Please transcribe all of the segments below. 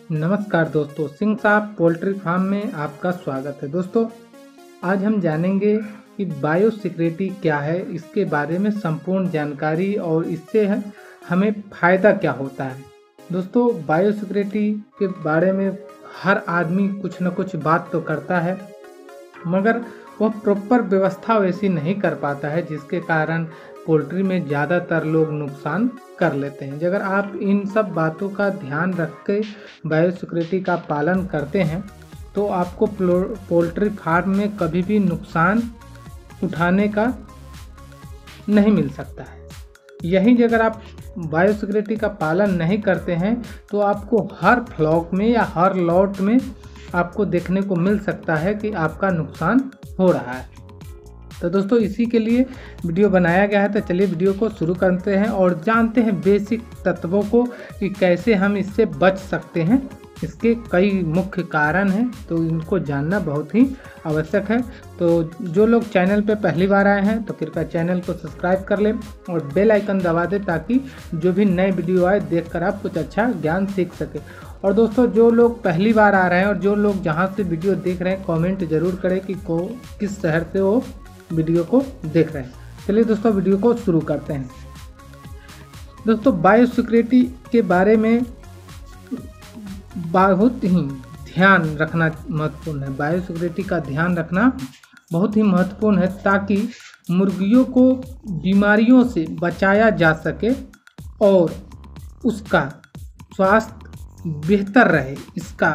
नमस्कार दोस्तों, सिंह साहब पोल्ट्री फार्म में आपका स्वागत है। दोस्तों, आज हम जानेंगे कि बायोसिक्योरिटी क्या है, इसके बारे में संपूर्ण जानकारी और इससे हमें फ़ायदा क्या होता है। दोस्तों, बायोसिक्योरिटी के बारे में हर आदमी कुछ न कुछ बात तो करता है, मगर वह प्रॉपर व्यवस्था वैसी नहीं कर पाता है, जिसके कारण पोल्ट्री में ज़्यादातर लोग नुकसान कर लेते हैं। अगर आप इन सब बातों का ध्यान रख के बायोसिक्योरिटी का पालन करते हैं तो आपको पोल्ट्री फार्म में कभी भी नुकसान उठाने का नहीं मिल सकता है। यही अगर आप बायोसिक्योरिटी का पालन नहीं करते हैं तो आपको हर फ्लॉक में या हर लॉट में आपको देखने को मिल सकता है कि आपका नुकसान हो रहा है। तो दोस्तों, इसी के लिए वीडियो बनाया गया है। तो चलिए वीडियो को शुरू करते हैं और जानते हैं बेसिक तत्वों को कि कैसे हम इससे बच सकते हैं। इसके कई मुख्य कारण हैं, तो इनको जानना बहुत ही आवश्यक है। तो जो लोग चैनल पे पहली बार आए हैं तो कृपया चैनल को सब्सक्राइब कर लें और बेल आइकन दबा दें, ताकि जो भी नए वीडियो आए देखकर आप कुछ अच्छा ज्ञान सीख सकें। और दोस्तों, जो लोग पहली बार आ रहे हैं और जो लोग जहाँ से वीडियो देख रहे हैं, कमेंट ज़रूर करें कि किस शहर से वो वीडियो को देख रहे हैं। चलिए दोस्तों, वीडियो को शुरू करते हैं। दोस्तों, बायोसिक्योरिटी के बारे में बहुत ही ध्यान रखना महत्वपूर्ण है। बायोसिक्योरिटी का ध्यान रखना बहुत ही महत्वपूर्ण है, ताकि मुर्गियों को बीमारियों से बचाया जा सके और उसका स्वास्थ्य बेहतर रहे। इसका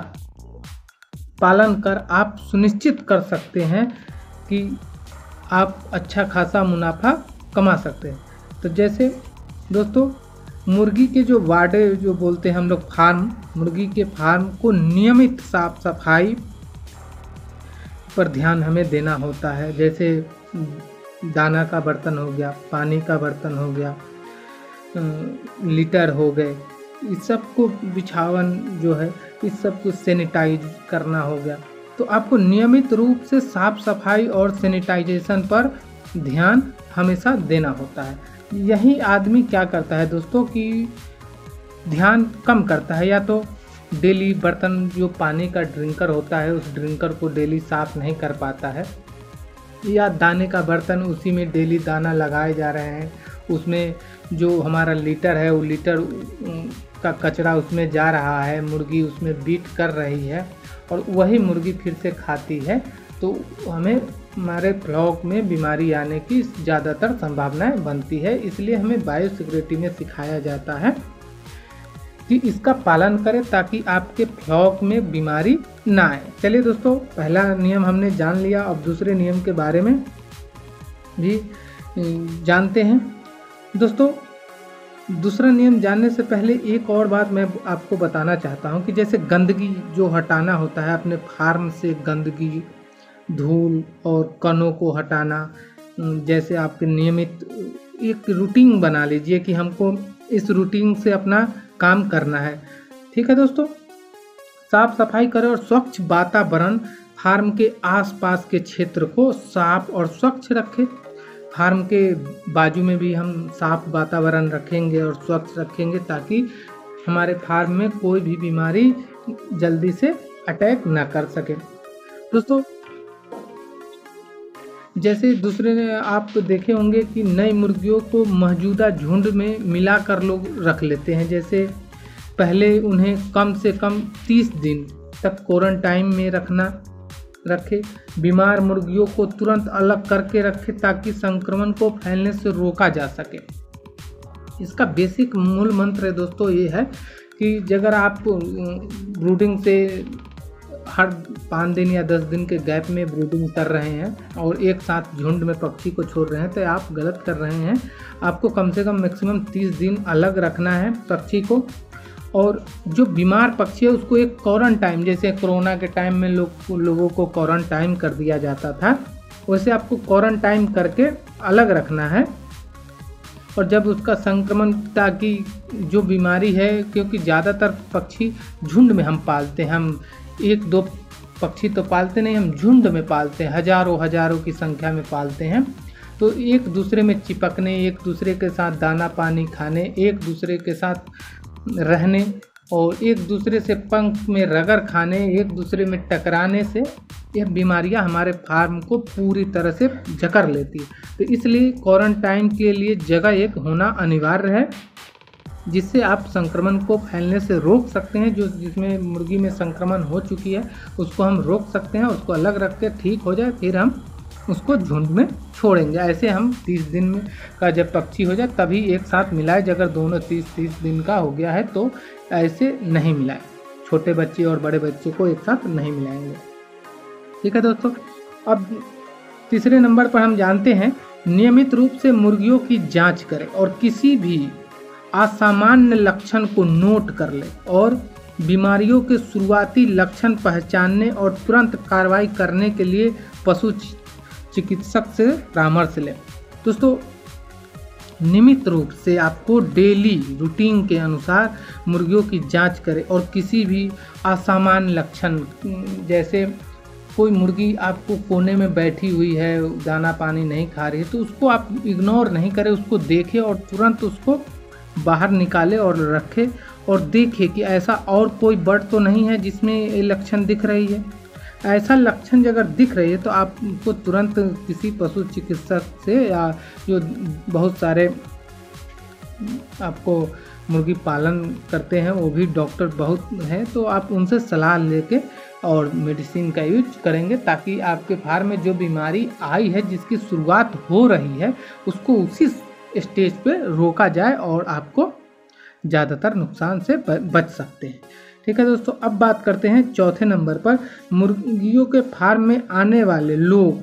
पालन कर आप सुनिश्चित कर सकते हैं कि आप अच्छा खासा मुनाफा कमा सकते हैं। तो जैसे दोस्तों, मुर्गी के जो वार्डे जो बोलते हैं हम लोग फार्म, मुर्गी के फार्म को नियमित साफ सफाई पर ध्यान हमें देना होता है। जैसे दाना का बर्तन हो गया, पानी का बर्तन हो गया, लीटर हो गए, इस सब को बिछावन जो है इस सब को सैनिटाइज करना हो गया। तो आपको नियमित रूप से साफ सफाई और सैनिटाइजेशन पर ध्यान हमेशा देना होता है। यही आदमी क्या करता है दोस्तों कि ध्यान कम करता है, या तो डेली बर्तन जो पानी का ड्रिंकर होता है उस ड्रिंकर को डेली साफ नहीं कर पाता है, या दाने का बर्तन उसी में डेली दाना लगाए जा रहे हैं, उसमें जो हमारा लीटर है वो लीटर का कचरा उसमें जा रहा है, मुर्गी उसमें बीट कर रही है और वही मुर्गी फिर से खाती है, तो हमें हमारे फ्लॉक में बीमारी आने की ज़्यादातर संभावनाएं बनती है। इसलिए हमें बायोसिक्योरिटी में सिखाया जाता है कि इसका पालन करें, ताकि आपके फ्लॉक में बीमारी ना आए। चलिए दोस्तों, पहला नियम हमने जान लिया, अब दूसरे नियम के बारे में भी जानते हैं। दोस्तों, दूसरा नियम जानने से पहले एक और बात मैं आपको बताना चाहता हूं कि जैसे गंदगी जो हटाना होता है, अपने फार्म से गंदगी, धूल और कणों को हटाना, जैसे आपके नियमित एक रूटीन बना लीजिए कि हमको इस रूटीन से अपना काम करना है। ठीक है दोस्तों, साफ सफाई करें और स्वच्छ वातावरण, फार्म के आसपास के क्षेत्र को साफ और स्वच्छ रखें। फार्म के बाजू में भी हम साफ वातावरण रखेंगे और स्वच्छ रखेंगे, ताकि हमारे फार्म में कोई भी बीमारी जल्दी से अटैक ना कर सके। दोस्तों, जैसे दूसरे आप देखे होंगे कि नई मुर्गियों को मौजूदा झुंड में मिलाकर लोग रख लेते हैं। जैसे पहले उन्हें कम से कम 30 दिन तक क्वारंटाइन में रखे। बीमार मुर्गियों को तुरंत अलग करके रखें, ताकि संक्रमण को फैलने से रोका जा सके। इसका बेसिक मूल मंत्र है दोस्तों ये है कि अगर आप ब्रूडिंग से हर 5 दिन या 10 दिन के गैप में ब्रूडिंग कर रहे हैं और एक साथ झुंड में पक्षी को छोड़ रहे हैं, तो आप गलत कर रहे हैं। आपको कम से कम मैक्सिमम 30 दिन अलग रखना है पक्षी को, और जो बीमार पक्षी है उसको एक क्वारंटाइन, जैसे कोरोना के टाइम में लोगों को क्वारंटाइन कर दिया जाता था, वैसे आपको क्वारंटाइन करके अलग रखना है। और जब उसका संक्रमण, ताकि जो बीमारी है, क्योंकि ज़्यादातर पक्षी झुंड में हम पालते हैं, हम 1-2 पक्षी तो पालते नहीं, हम झुंड में पालते हैं, हजारों की संख्या में पालते हैं। तो एक दूसरे में चिपकने, एक दूसरे के साथ दाना पानी खाने, एक दूसरे के साथ रहने और एक दूसरे से पंख में रगड़ खाने, एक दूसरे में टकराने से यह बीमारियां हमारे फार्म को पूरी तरह से जकड़ लेती है। तो इसलिए क्वारंटाइन के लिए जगह एक होना अनिवार्य है, जिससे आप संक्रमण को फैलने से रोक सकते हैं। जो जिसमें मुर्गी में संक्रमण हो चुकी है उसको हम रोक सकते हैं, उसको अलग रख के ठीक हो जाए फिर हम उसको झुंड में छोड़ेंगे। ऐसे हम 30 दिन में का जब पक्षी हो जाए तभी एक साथ मिलाए। अगर दोनों 30 दिन का हो गया है तो ऐसे नहीं मिलाएं, छोटे बच्चे और बड़े बच्चे को एक साथ नहीं मिलाएंगे। ठीक है दोस्तों, अब तीसरे नंबर पर हम जानते हैं नियमित रूप से मुर्गियों की जांच करें और किसी भी असामान्य लक्षण को नोट कर ले और बीमारियों के शुरुआती लक्षण पहचानने और तुरंत कार्रवाई करने के लिए पशु चिकित्सक से परामर्श लें। दोस्तों, नियमित रूप से आपको डेली रूटीन के अनुसार मुर्गियों की जांच करें और किसी भी असामान्य लक्षण, जैसे कोई मुर्गी आपको कोने में बैठी हुई है, दाना पानी नहीं खा रही है, तो उसको आप इग्नोर नहीं करें, उसको देखें और तुरंत उसको बाहर निकाले और रखे और देखें कि ऐसा और कोई बर्ड तो नहीं है जिसमें ये लक्षण दिख रही है। ऐसा लक्षण अगर दिख रही है तो आपको तुरंत किसी पशु चिकित्सक से, या जो बहुत सारे आपको मुर्गी पालन करते हैं वो भी डॉक्टर बहुत हैं, तो आप उनसे सलाह लेके और मेडिसिन का यूज करेंगे ताकि आपके फार्म में जो बीमारी आई है, जिसकी शुरुआत हो रही है, उसको उसी स्टेज पे रोका जाए और आपको ज़्यादातर नुकसान से बच सकते हैं। ठीक है दोस्तों, अब बात करते हैं चौथे नंबर पर मुर्गियों के फार्म में आने वाले लोग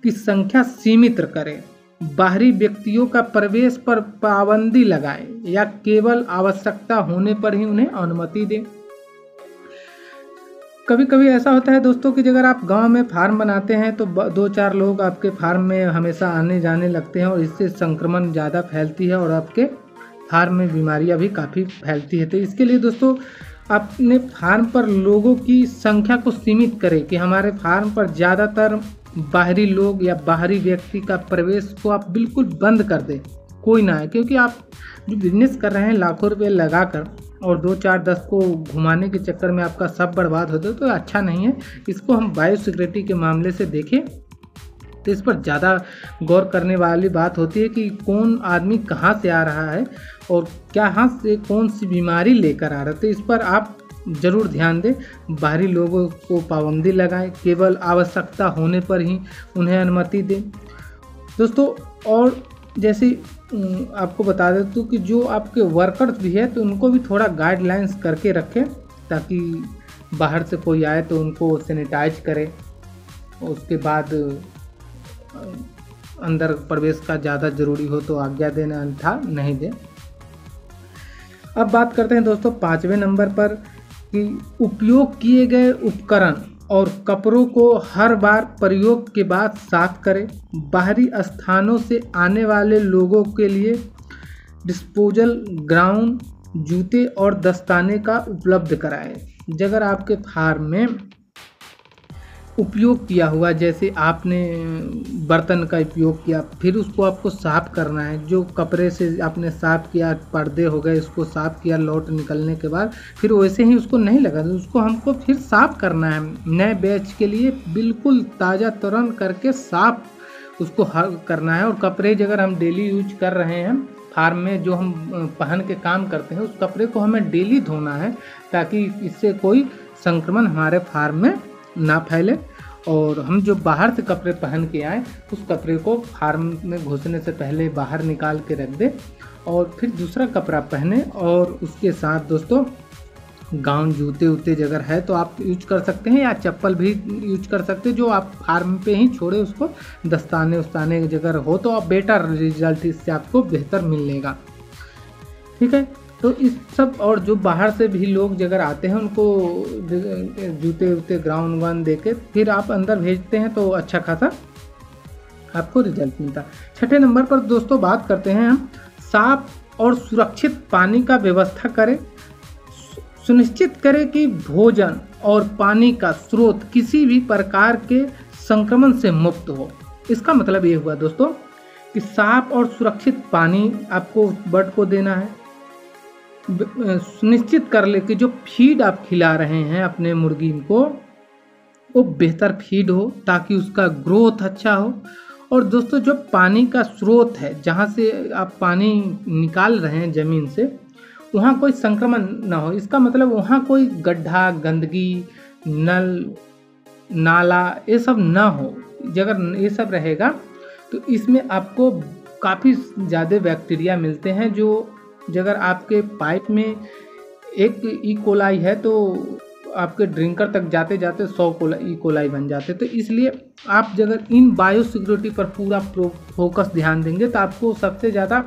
की संख्या सीमित करें, बाहरी व्यक्तियों का प्रवेश पर पाबंदी लगाएं या केवल आवश्यकता होने पर ही उन्हें अनुमति दें। कभी कभी ऐसा होता है दोस्तों कि अगर आप गांव में फार्म बनाते हैं तो 2-4 लोग आपके फार्म में हमेशा आने जाने लगते हैं और इससे संक्रमण ज़्यादा फैलती है और आपके फार्म में बीमारियां भी काफ़ी फैलती है। तो इसके लिए दोस्तों अपने फार्म पर लोगों की संख्या को सीमित करें कि हमारे फार्म पर ज़्यादातर बाहरी लोग या बाहरी व्यक्ति का प्रवेश को आप बिल्कुल बंद कर दें, कोई ना है। क्योंकि आप जो बिजनेस कर रहे हैं लाखों रुपए लगाकर और 2-4-10 को घुमाने के चक्कर में आपका सब बर्बाद होता है तो अच्छा नहीं है। इसको हम बायोसिक्योरिटी के मामले से देखें तो इस पर ज़्यादा गौर करने वाली बात होती है कि कौन आदमी कहाँ से आ रहा है और कहाँ से कौन सी बीमारी लेकर आ रहा है। तो इस पर आप ज़रूर ध्यान दें, बाहरी लोगों को पाबंदी लगाएं, केवल आवश्यकता होने पर ही उन्हें अनुमति दें दोस्तों। और जैसे आपको बता दें तो कि जो आपके वर्कर्स भी है तो उनको भी थोड़ा गाइडलाइंस करके रखें ताकि बाहर से कोई आए तो उनको सैनिटाइज करें, उसके बाद अंदर प्रवेश का ज़्यादा ज़रूरी हो तो आज्ञा देना, अन्यथा नहीं दें। अब बात करते हैं दोस्तों 5वें नंबर पर कि उपयोग किए गए उपकरण और कपड़ों को हर बार प्रयोग के बाद साफ करें। बाहरी स्थानों से आने वाले लोगों के लिए डिस्पोजल ग्राउंड, जूते और दस्ताने का उपलब्ध कराएं। अगर आपके फार्म में उपयोग किया हुआ, जैसे आपने बर्तन का उपयोग किया, फिर उसको आपको साफ़ करना है। जो कपड़े से आपने साफ़ किया, पर्दे हो गए, इसको साफ़ किया लौट निकलने के बाद, फिर वैसे ही उसको नहीं लगा, उसको हमको फिर साफ़ करना है। नए बैच के लिए बिल्कुल ताज़ा तुरंत करके साफ़ उसको हल करना है। और कपड़े अगर हम डेली यूज कर रहे हैं फार्म में, जो हम पहन के काम करते हैं, उस कपड़े को हमें डेली धोना है ताकि इससे कोई संक्रमण हमारे फार्म में ना फैले। और हम जो बाहर से कपड़े पहन के आए उस कपड़े को फार्म में घुसने से पहले बाहर निकाल के रख दें और फिर दूसरा कपड़ा पहने। और उसके साथ दोस्तों गाउन, जूते उते अगर है तो आप यूज कर सकते हैं, या चप्पल भी यूज कर सकते हैं जो आप फार्म पे ही छोड़े उसको। दस्ताने उस्ताने अगर हो तो आप बेटर रिजल्ट इससे आपको बेहतर मिलेगा। ठीक है, तो इस सब, और जो बाहर से भी लोग अगर आते हैं उनको जूते उते ग्राउंड वन दे के फिर आप अंदर भेजते हैं तो अच्छा खासा आपको रिजल्ट मिलता है। 6ठे नंबर पर दोस्तों बात करते हैं हम साफ और सुरक्षित पानी का व्यवस्था करें। सुनिश्चित करें कि भोजन और पानी का स्रोत किसी भी प्रकार के संक्रमण से मुक्त हो। इसका मतलब ये हुआ दोस्तों कि साफ और सुरक्षित पानी आपको बर्ड को देना है। सुनिश्चित कर ले कि जो फीड आप खिला रहे हैं अपने मुर्गी को वो बेहतर फीड हो ताकि उसका ग्रोथ अच्छा हो। और दोस्तों जो पानी का स्रोत है जहाँ से आप पानी निकाल रहे हैं ज़मीन से, वहाँ कोई संक्रमण ना हो। इसका मतलब वहाँ कोई गड्ढा, गंदगी, नल, नाला ये सब ना हो। अगर ये सब रहेगा तो इसमें आपको काफ़ी ज़्यादा बैक्टीरिया मिलते हैं जो अगर आपके पाइप में एक ई कोलाई है तो आपके ड्रिंकर तक जाते जाते 100 ई कोलाई बन जाते। तो इसलिए आप अगर इन बायोसिक्योरिटी पर पूरा फोकस ध्यान देंगे तो आपको सबसे ज़्यादा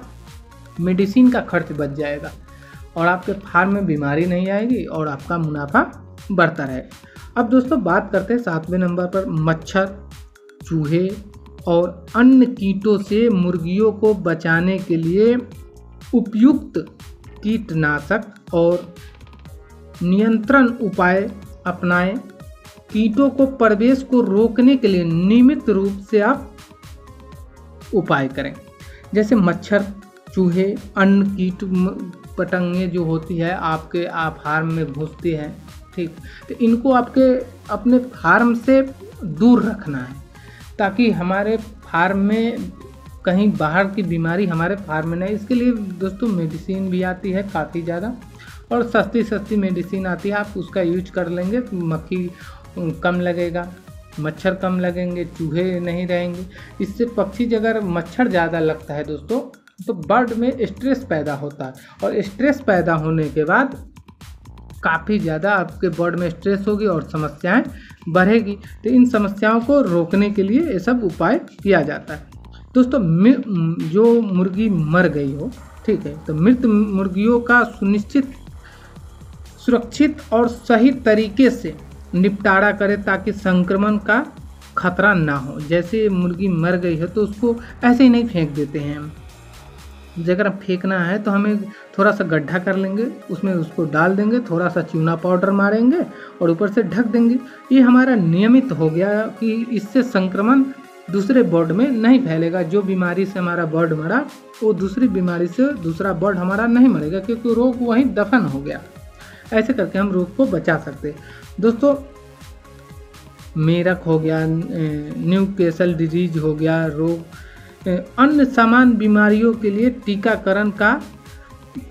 मेडिसिन का खर्च बच जाएगा और आपके फार्म में बीमारी नहीं आएगी और आपका मुनाफा बढ़ता रहेगा। अब दोस्तों बात करते हैं 7वें नंबर पर मच्छर, चूहे और अन्य कीटों से मुर्गियों को बचाने के लिए उपयुक्त कीटनाशक और नियंत्रण उपाय अपनाएं। कीटों को प्रवेश को रोकने के लिए नियमित रूप से आप उपाय करें। जैसे मच्छर, चूहे, अन्य कीट पतंगे जो होती है आपके फार्म में घुसती हैं, ठीक, तो इनको आपके अपने फार्म से दूर रखना है ताकि हमारे फार्म में कहीं बाहर की बीमारी हमारे फार्म में नहीं। इसके लिए दोस्तों मेडिसिन भी आती है काफ़ी ज़्यादा और सस्ती मेडिसिन आती है, आप उसका यूज कर लेंगे तो मक्खी कम लगेगा, मच्छर कम लगेंगे, चूहे नहीं रहेंगे। इससे पक्षी अगर मच्छर ज़्यादा लगता है दोस्तों तो बर्ड में स्ट्रेस पैदा होता है और स्ट्रेस पैदा होने के बाद काफ़ी ज़्यादा आपके बर्ड में स्ट्रेस होगी और समस्याएं बढ़ेगी। तो इन समस्याओं को रोकने के लिए ये सब उपाय किया जाता है। दोस्तों जो मुर्गी मर गई हो, ठीक है, तो मृत मुर्गियों का सुरक्षित और सही तरीके से निपटारा करें ताकि संक्रमण का खतरा ना हो। जैसे मुर्गी मर गई है तो उसको ऐसे ही नहीं फेंक देते हैं हम। अगर फेंकना है तो हमें थोड़ा सा गड्ढा कर लेंगे, उसमें उसको डाल देंगे, थोड़ा सा चूना पाउडर मारेंगे और ऊपर से ढक देंगे। ये हमारा नियमित हो गया कि इससे संक्रमण दूसरे बर्ड में नहीं फैलेगा। जो बीमारी से हमारा बर्ड मरा वो दूसरी बीमारी से दूसरा बर्ड हमारा नहीं मरेगा क्योंकि रोग वहीं दफन हो गया। ऐसे करके हम रोग को बचा सकते हैं। दोस्तों मेरक हो गया, न्यूकैसल डिजीज हो गया रोग, अन्य सामान्य बीमारियों के लिए टीकाकरण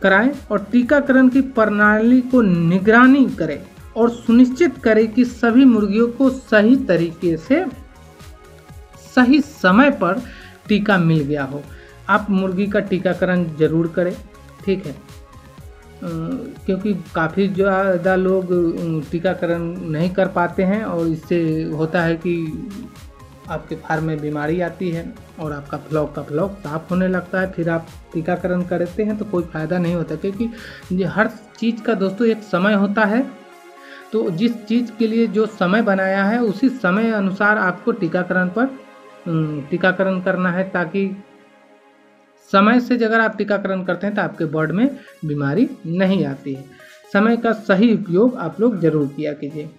कराएं और टीकाकरण की प्रणाली को निगरानी करें और सुनिश्चित करें कि सभी मुर्गियों को सही तरीके से सही समय पर टीका मिल गया हो। आप मुर्गी का टीकाकरण जरूर करें, ठीक है, क्योंकि काफ़ी ज़्यादा लोग टीकाकरण नहीं कर पाते हैं और इससे होता है कि आपके फार्म में बीमारी आती है और आपका फ्लॉक साफ होने लगता है। फिर आप टीकाकरण करते हैं तो कोई फ़ायदा नहीं होता क्योंकि ये हर चीज़ का दोस्तों एक समय होता है। तो जिस चीज़ के लिए जो समय बनाया है उसी समय अनुसार आपको टीकाकरण करना है ताकि समय से अगर आप टीकाकरण करते हैं तो आपके बर्ड में बीमारी नहीं आती है। समय का सही उपयोग आप लोग जरूर किया कीजिए।